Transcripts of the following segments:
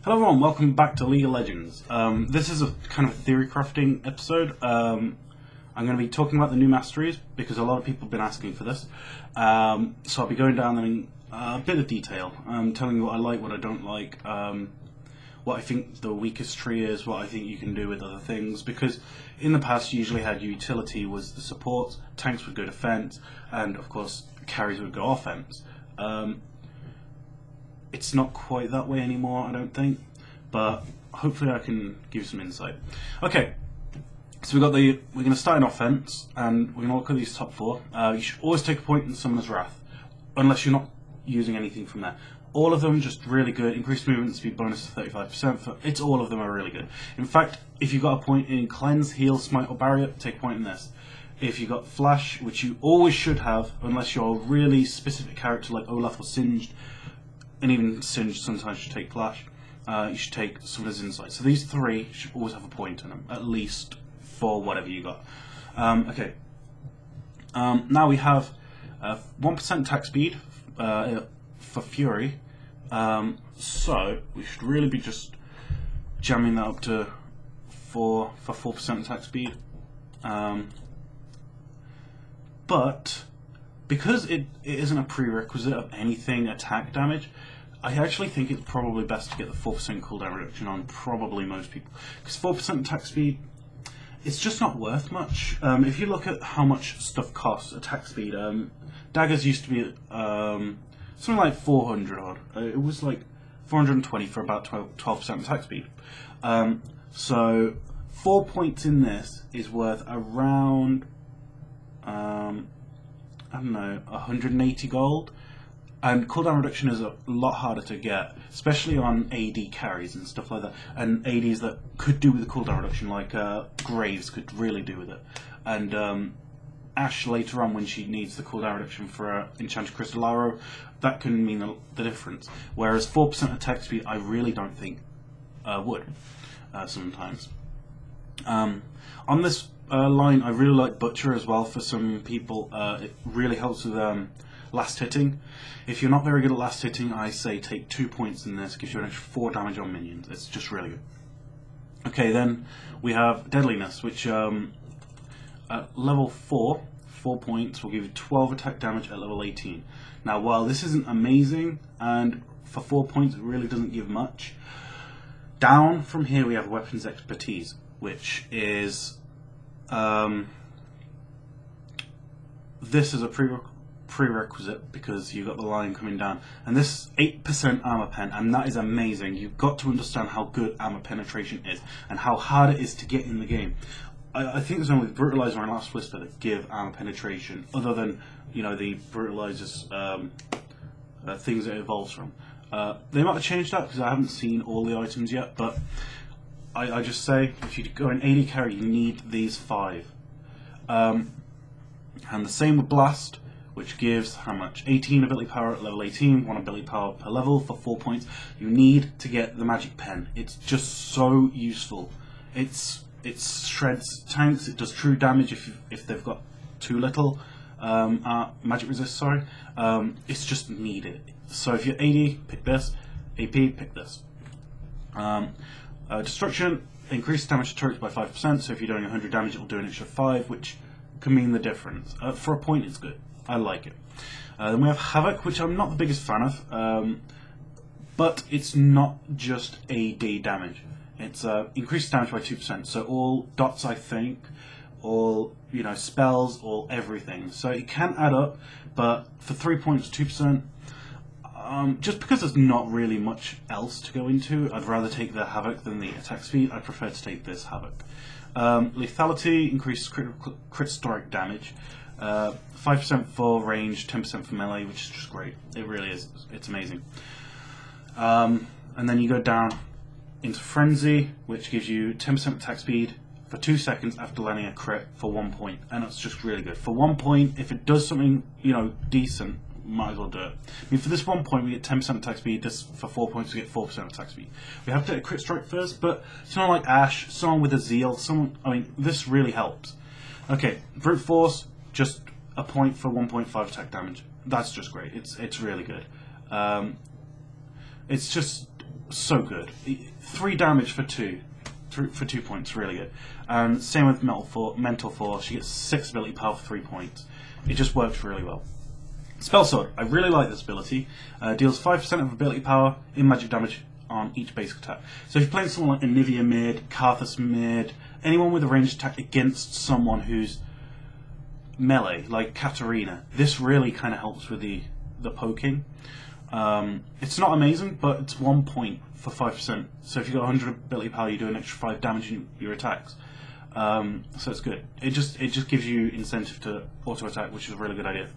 Hello everyone, welcome back to League of Legends. This is a kind of theory crafting episode. I'm going to be talking about the new Masteries because a lot of people have been asking for this. So I'll be going down in a bit of detail, telling you what I like, what I don't like, what I think the weakest tree is, what I think you can do with other things. Because in the past you usually had your utility was the support, tanks would go defense, and of course carries would go offense. It's not quite that way anymore, I don't think, but hopefully I can give you some insight. Okay, so we're going to start in offense, and we're going to look at these top four. You should always take a point in Summoner's Wrath, unless you're not using anything from there. All of them just really good. Increased movement speed bonus to 35%. All of them are really good. In fact, if you got a point in Cleanse, Heal, Smite, or Barrier, take a point in this. If you got Flash, which you always should have, unless you're a really specific character like Olaf or Singed, and even Singed sometimes should take Flash, you should take Summoner's Insight. So these three should always have a point in them, at least for whatever you got. Okay. Now we have 1% attack speed for Fury, so we should really be just jamming that up to 4% attack speed. But because it isn't a prerequisite of anything attack damage, I actually think it's probably best to get the 4% cooldown reduction on probably most people. Because 4% attack speed, it's just not worth much. If you look at how much stuff costs, attack speed, daggers used to be something like 400 odd. It was like 420 for about 12% attack speed. So 4 points in this is worth around, I don't know, 180 gold. And cooldown reduction is a lot harder to get, especially on AD carries and stuff like that. And ADs that could do with the cooldown reduction, like Graves could really do with it. And Ashe later on, when she needs the cooldown reduction for Enchanted Crystal Arrow, that can mean the difference. Whereas 4% attack speed, I really don't think would sometimes. On this line, I really like Butcher as well for some people. It really helps with last hitting. If you're not very good at last hitting, I say take 2 points in this, gives you an extra 4 damage on minions. It's just really good. Okay, then we have Deadliness, which at level 4 points will give you 12 attack damage at level 18. Now, while this isn't amazing, and for 4 points it really doesn't give much, down from here we have Weapons Expertise, which is this is a prerequisite because you've got the line coming down, and this 8% armor pen, and that is amazing. You've got to understand how good armor penetration is and how hard it is to get in the game. I think there's only Brutalizer and Last Whisper that give armor penetration, other than, you know, the Brutalizer's things it evolves from. They might have changed that because I haven't seen all the items yet, but I just say if you go in AD carry, you need these 5. And the same with Blast, which gives how much? 18 ability power at level 18, 1 ability power per level for 4 points. You need to get the magic pen. It's just so useful. It shreds tanks. It does true damage if they've got too little magic resist. Sorry, it's just needed. So if you're AD, pick this. AP, pick this. Destruction, increased damage to turrets by 5%. So if you're doing 100 damage, it will do an extra 5, which can mean the difference. For a point, it's good. I like it. Then we have Havoc, which I'm not the biggest fan of, but it's not just AD damage. It's increased damage by 2%. So all dots, I think, all spells, all everything. So it can add up, but for 3 points, 2%. Just because there's not really much else to go into, I'd rather take the Havoc than the attack speed. I prefer to take this Havoc. Lethality, increased crit strike damage. 5% for range, 10% for melee, which is just great. It really is. It's amazing. And then you go down into Frenzy, which gives you 10% attack speed for 2 seconds after landing a crit for 1 point, and that's just really good. For 1 point, if it does something decent, might as well do it. I mean, for this 1 point, we get 10% attack speed. This for 4 points, we get 4% attack speed. We have to get a crit strike first, but someone like Ashe, someone with a Zeal, this really helps. Okay, Brute Force, just a point for 1.5 attack damage. That's just great. It's really good. It's just so good. 3 damage for 2. For 2 points, really good. And same with Mental Force, she gets 6 ability power for 3 points. It just works really well. Spell Sword, I really like this ability. Deals 5% of ability power in magic damage on each basic attack. So if you're playing someone like Anivia mid, Karthus mid, anyone with a ranged attack against someone who's melee, like Katarina, this really kind of helps with the poking. It's not amazing, but it's 1 point for 5%. So if you've got 100 ability power, you do an extra 5 damage in your attacks. So it's good. It just gives you incentive to auto attack, which is a really good idea.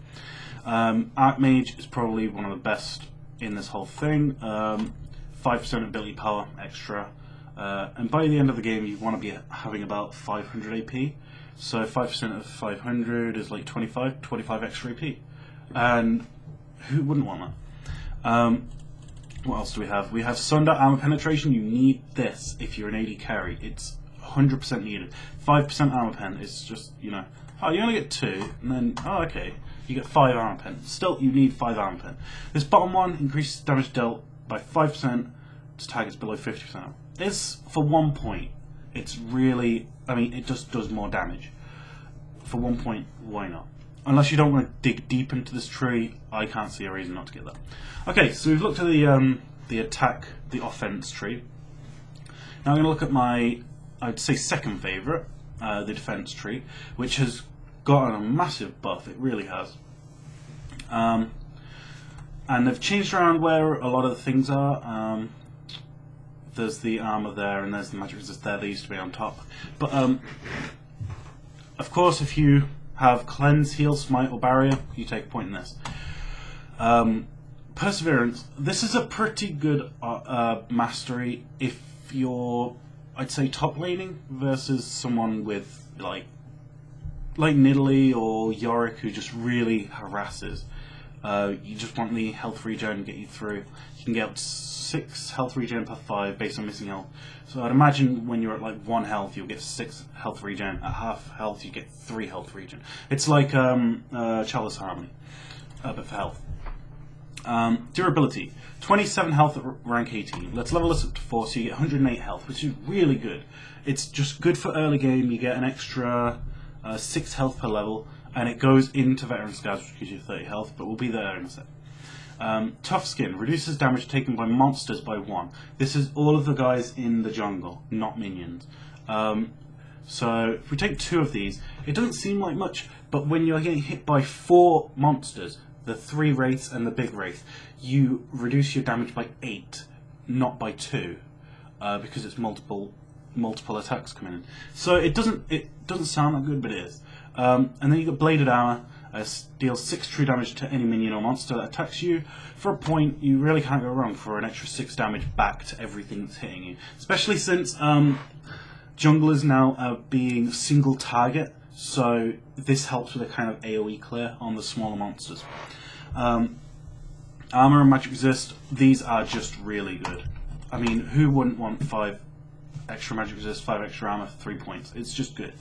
Archmage is probably one of the best in this whole thing. 5% ability power extra, and by the end of the game, you want to be having about 500 AP. So 5% of 500 is like 25 extra AP, and who wouldn't want that? What else do we have? We have Sunder Armor Penetration. You need this if you're an AD carry. It's 100% needed. 5% Armor Pen is just, you know, oh, you only get 2, and then, oh, okay, you get 5 Armor Pen. Still, you need 5 Armor Pen. This bottom one increases damage dealt by 5% to targets below 50%. This, for 1 point, it's really, I mean, it just does more damage. For 1 point, why not? Unless you don't want to dig deep into this tree, I can't see a reason not to get that. Okay, so we've looked at the attack, the offense tree. Now I'm going to look at my, I'd say, second favourite, the defense tree, which has gotten a massive buff. It really has. And they've changed around where a lot of the things are. There's the armor there, and there's the magic resist there. They used to be on top. But of course, if you have Cleanse, Heal, Smite, or Barrier, you take a point in this. Perseverance. This is a pretty good mastery if you're, I'd say, top laning versus someone with like Nidalee or Yorick who just really harasses. You just want the health regen to get you through. You can get up to 6 health regen per 5 based on missing health. So I'd imagine when you're at like 1 health, you'll get 6 health regen. At half health, you get 3 health regen. It's like Chalice Harmony, but for health. Durability. 27 health at rank 18. Let's level this up to 4, so you get 108 health, which is really good. It's just good for early game. You get an extra 6 health per level, and it goes into Veteran Scars, which gives you 30 health, but we'll be there in a sec. Tough Skin. Reduces damage taken by monsters by 1. This is all of the guys in the jungle, not minions. So if we take 2 of these, it doesn't seem like much, but when you're getting hit by 4 monsters, the 3 wraiths and the big wraith, you reduce your damage by 8, not by 2, because it's multiple attacks coming in. So it doesn't sound that good, but it is. And then you got Bladed Armor. Deals 6 true damage to any minion or monster that attacks you. For a point, you really can't go wrong for an extra 6 damage back to everything that's hitting you. Especially since junglers now are being single target, so this helps with a kind of AoE clear on the smaller monsters. Armor and magic resist, these are just really good. I mean, who wouldn't want 5 extra magic resist, 5 extra armor for 3 points? It's just good.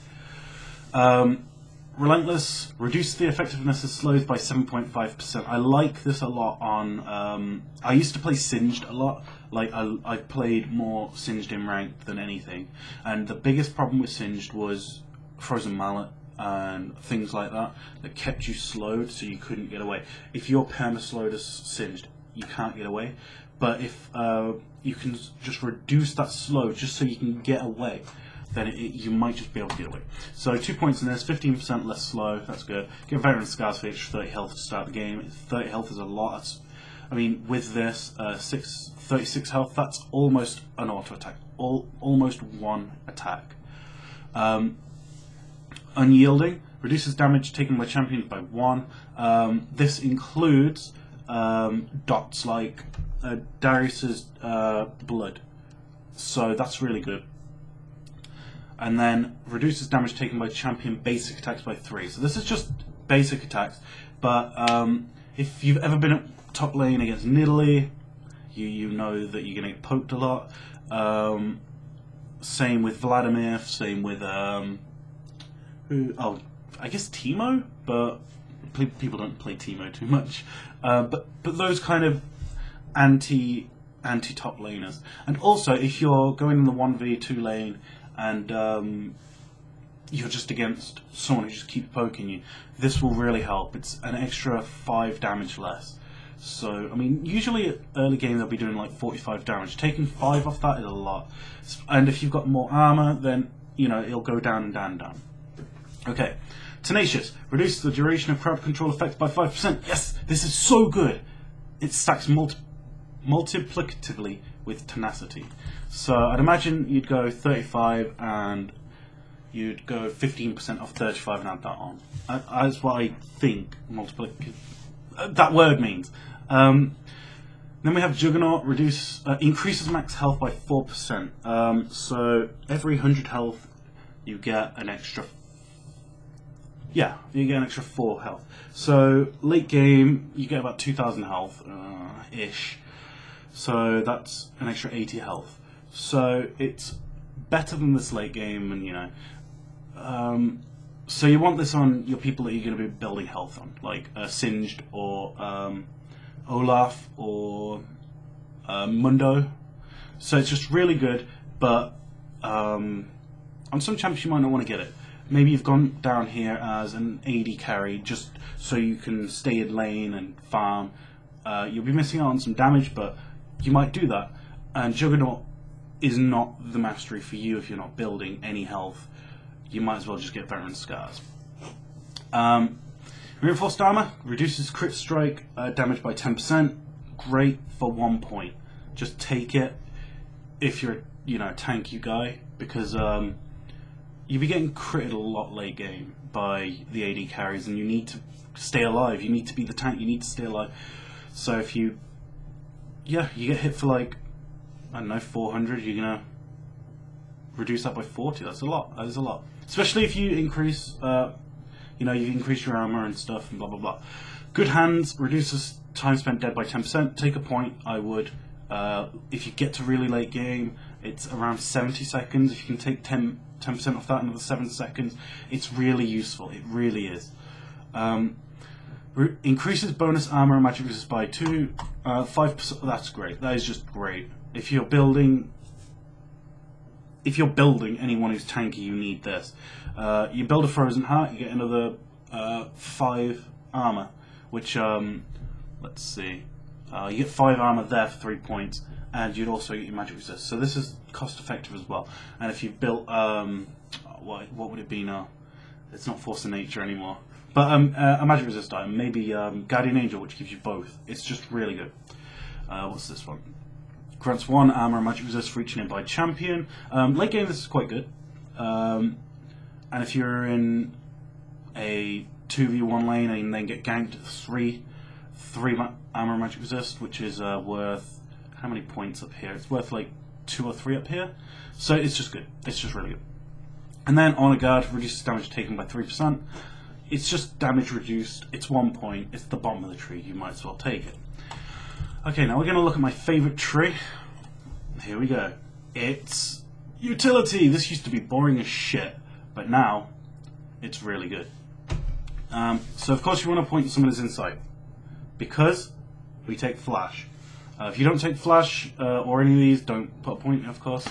Relentless, reduces the effectiveness of slows by 7.5%. I like this a lot on, I used to play Singed a lot. Like, I played more Singed in ranked than anything. And the biggest problem with Singed was Frozen Mallet and things like that kept you slowed so you couldn't get away. If you're perma-slowed as Singed, you can't get away. But if you can just reduce that slow just so you can get away, then you might just be able to get away. So 2 points in this, 15% less slow, that's good. Get Veteran Scars for extra 30 health to start the game. 30 health is a lot. I mean, with this, 36 health, that's almost an auto attack. Almost 1 attack. Unyielding, reduces damage taken by champions by 1. This includes dots like Darius's blood. So that's really good. And then reduces damage taken by champion basic attacks by 3. So this is just basic attacks, but if you've ever been at top lane against Nidalee, you know that you're going to get poked a lot. Same with Vladimir, same with I guess Teemo, but people don't play Teemo too much. But those kind of anti anti-top laners. And also, if you're going in the 1v2 lane and you're just against someone who just keeps poking you, this will really help. It's an extra 5 damage less. So, I mean, usually at early game they'll be doing like 45 damage. Taking 5 off that is a lot. And if you've got more armor, then, you know, it'll go down and down and down. Okay. Tenacious. Reduces the duration of crowd control effects by 5%. Yes! This is so good! It stacks multiplicatively with tenacity. So, I'd imagine you'd go 35 and you'd go 15% off 35 and add that on. That's what I think that word means. Then we have Juggernaut, increases max health by 4%. So every 100 health you get an extra 4 health. So late game you get about 2,000 health ish. So that's an extra 80 health. So it's better than this late game, and you know. So you want this on your people that you're going to be building health on, like Singed or Olaf or Mundo. So it's just really good, but on some champions you might not want to get it. Maybe you've gone down here as an AD carry just so you can stay in lane and farm. You'll be missing out on some damage, but you might do that. And Juggernaut is not the mastery for you if you're not building any health. You might as well just get Veteran Scars. Reinforced Armor reduces crit strike damage by 10%. Great for 1 point. Just take it if you're a tanky guy, because you'll be getting critted a lot late game by the AD carries, and you need to stay alive. You need to be the tank. You need to stay alive. So if you get hit for like, I don't know, 400, you're gonna reduce that by 40. That's a lot. That is a lot. Especially if you increase, you increase your armor and stuff and blah blah blah. Good Hands reduces time spent dead by 10%. Take a point. I would. If you get to really late game, it's around 70 seconds. If you can take 10% off that, another 7 seconds, it's really useful. It really is. Increases bonus armor and magic resist by 5%. That's great. That is just great. If you're building anyone who's tanky, you need this. You build a Frozen Heart, you get another 5 armor, which let's see, you get 5 armor there for 3 points, and you'd also get your magic resist. So this is cost effective as well. And if you built what would it be now? It's not Force of Nature anymore, but a magic resist item, maybe Guardian Angel, which gives you both. It's just really good. What's this one? Grants 1 armor and magic resist for each nearby champion. Late game, this is quite good. And if you're in a 2v1 lane and then get ganked, 3 armor and magic resist, which is worth, how many points up here? It's worth like 2 or 3 up here. So it's just good. It's just really good. And then Honor Guard reduces damage taken by 3%. It's just damage reduced. It's 1 point. It's the bottom of the tree. You might as well take it. Okay, now we're going to look at my favourite tree. Here we go. It's utility. This used to be boring as shit, but now it's really good. So of course you want to point Summoner's Insight, because we take Flash. If you don't take Flash or any of these, don't put a point, of course.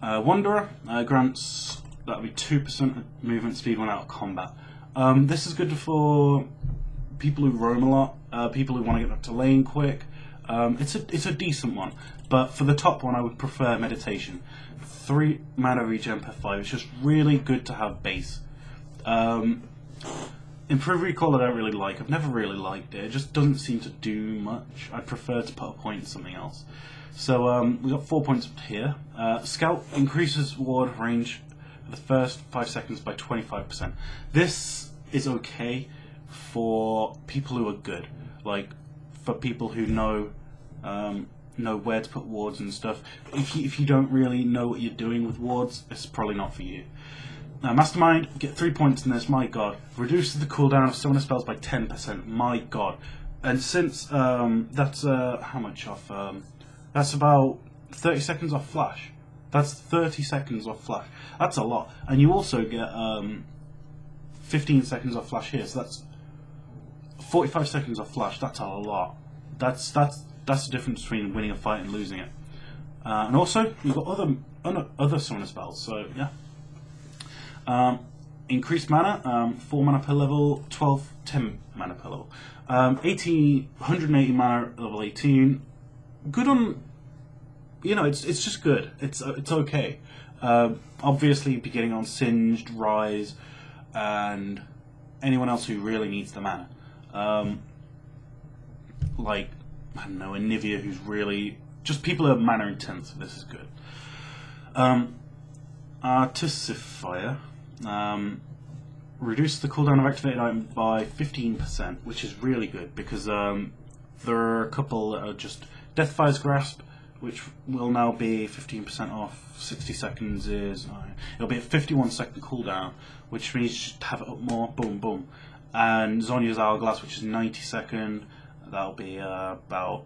Wanderer grants, that'll be 2% movement speed when out of combat. This is good for people who roam a lot, people who want to get up to lane quick. It's a decent one, but for the top one I would prefer Meditation. 3 mana regen per 5. It's just really good to have base. Improve Recall I don't really like. I've never really liked it. It just doesn't seem to do much. I'd prefer to put a point in something else. So we've got 4 points up here. Scout increases ward range for the first 5 seconds by 25%. This is okay for people who are good, like for people who know where to put wards and stuff. If you don't really know what you're doing with wards, it's probably not for you. Mastermind, get 3 points in this. My god, reduces the cooldown of summoner spells by 10%. My god, and since that's how much off? That's about 30 seconds off Flash. That's 30 seconds off Flash. That's a lot, and you also get 15 seconds off Flash here. So that's 45 seconds off Flash. That's a lot. That's the difference between winning a fight and losing it. And also, you've got other summoner spells. So yeah, increased mana, 4 mana per level, 10 mana per level. 180 mana level 18. Good on, you know, it's just good. It's okay. Obviously, beginning on Singed, Rise, and anyone else who really needs the mana. Like, I don't know, Anivia, who's really just people who are mana intense. This is good. Artificer, reduce the cooldown of activated item by 15%, which is really good because there are a couple that are just Deathfire's Grasp, which will now be 15% off. 60 seconds is it'll be a 51-second cooldown, which means you should have it up more. Boom, boom. And Zhonya's Hourglass, which is 90 second. That'll be about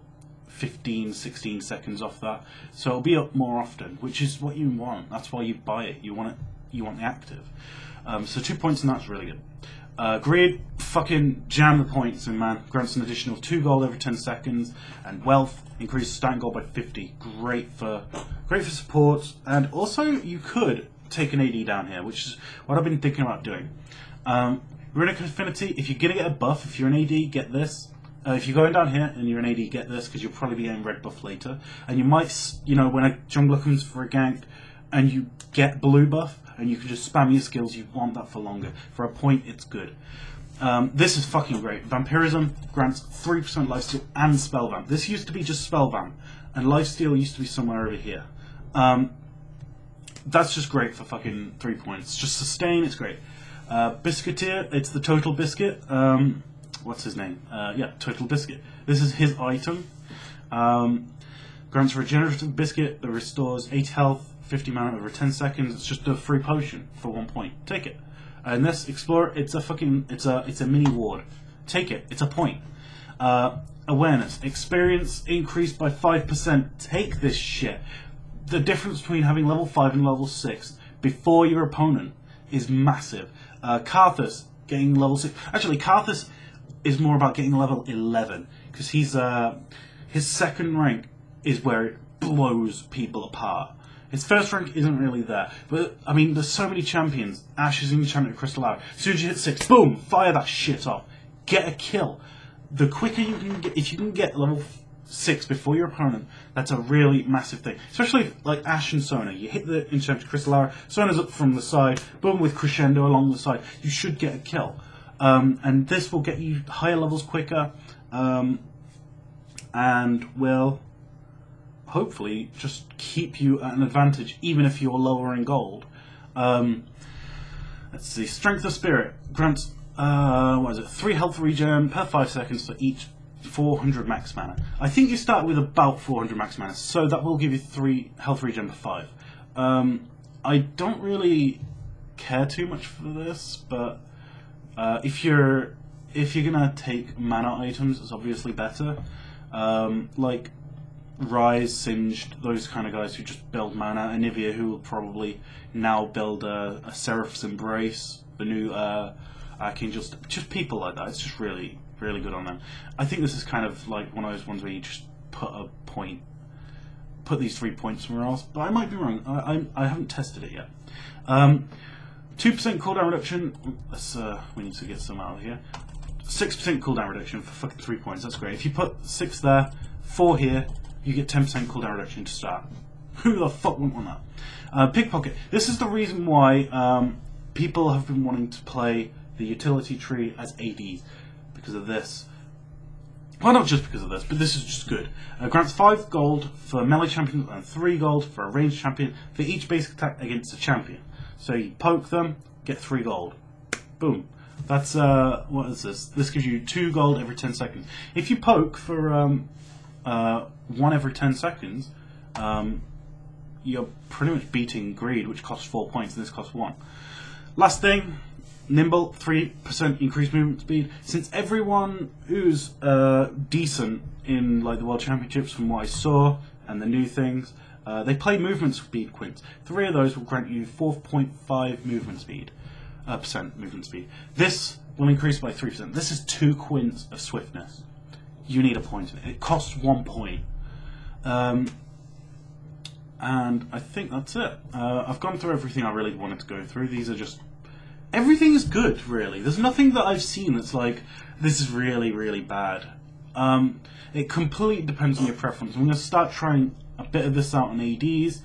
15-16 seconds off that. So it'll be up more often, which is what you want. That's why you buy it. You want it. You want the active. So 2 points, and that's really good. Greed, fucking jam the points in, man. Grants an additional 2 gold every 10 seconds, and wealth increases starting gold by 50. Great for support, and also you could take an AD down here, which is what I've been thinking about doing. Runic Affinity, if you're gonna get a buff, if you're an AD, get this. If you're going down here and you're an AD, get this, because you'll probably be getting red buff later. And you might, you know, when a jungler comes for a gank and you get blue buff, and you can just spam your skills, you want that for longer. For a point, it's good. This is fucking great. Vampirism grants 3% lifesteal and spellvamp. This used to be just spellvamp, and lifesteal used to be somewhere over here. That's just great for fucking 3 points. Just sustain, it's great. Biscuiteer, it's the Total Biscuit. What's his name? Yeah, Total Biscuit. This is his item. Grants Regenerative Biscuit that restores 8 health, 50 mana over 10 seconds. It's just a free potion for 1 point. Take it. And this Explorer, it's a mini ward. Take it. It's a point. Awareness. Experience increased by 5%. Take this shit. The difference between having level 5 and level 6 before your opponent is massive. Karthus getting level 6. Actually, Karthus is more about getting level 11 because he's his second rank is where it blows people apart. His first rank isn't really there, but I mean, there's so many champions. Ashe is enchanted crystal hour. As soon as you hit 6, boom, fire that shit off. Get a kill. The quicker you can get, if you can get level 6 before your opponent, that's a really massive thing. Especially like Ashe and Sona. You hit the enchanted crystal hour, Sona's up from the side, boom, with crescendo along the side. You should get a kill. And this will get you higher levels quicker, and will hopefully just keep you at an advantage, even if you're lower in gold. Let's see, Strength of Spirit grants 3 health regen per 5 seconds for each 400 max mana. I think you start with about 400 max mana, so that will give you 3 health regen per 5. I don't really care too much for this, but if you're gonna take mana items, it's obviously better. Like Rise, Singed, those kind of guys who just build mana. Anivia, who will probably now build a Seraph's Embrace, the new Archangel, just people like that. It's just really, really good on them. I think this is kind of like one of those ones where you just put these 3 points somewhere else, but I might be wrong. I haven't tested it yet. 2% cooldown reduction. We need to get some out of here. 6% cooldown reduction for fucking 3 points. That's great. If you put 6 there, 4 here, you get 10% cooldown reduction to start. Who the fuck wouldn't want that? Pickpocket. This is the reason why people have been wanting to play the utility tree as ADs, because of this. Well, not just because of this, but this is just good. Grants 5 gold for melee champions and 3 gold for a ranged champion for each basic attack against a champion. So you poke them, get 3 gold. Boom. That's, what is this? This gives you 2 gold every 10 seconds. If you poke for 1 every 10 seconds, you're pretty much beating Greed, which costs 4 points, and this costs 1. Last thing, Nimble, 3% increased movement speed. Since everyone who's decent in like the World Championships, from what I saw, and the new things, they play movement speed quints. 3 of those will grant you 4.5 movement speed. Percent movement speed. This will increase by 3%. This is 2 quints of swiftness. you need a point in it. It costs 1 point. And I think that's it. I've gone through everything I really wanted to go through. These are just... Everything is good, really. There's nothing that I've seen that's like, this is really, really bad. It completely depends on your preference. I'm going to start trying a bit of this out on ADs,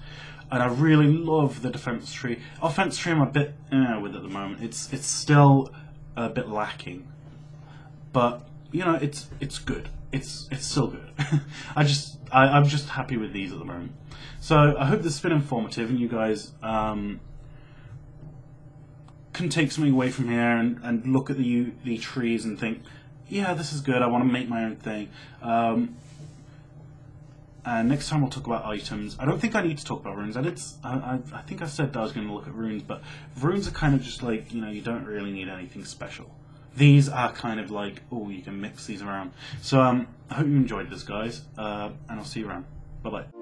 and I really love the defense tree. Offense tree I'm a bit with at the moment. It's still a bit lacking, but you know, it's good. It's still good. I'm just happy with these at the moment. So I hope this has been informative, and you guys can take something away from here and look at the trees and think, yeah, this is good. I want to make my own thing. And next time we'll talk about items. I don't think I need to talk about runes. I think I said that I was going to look at runes, but runes are kind of just like, you know, you don't really need anything special. These are kind of like, oh, you can mix these around. So I hope you enjoyed this, guys, and I'll see you around. Bye bye.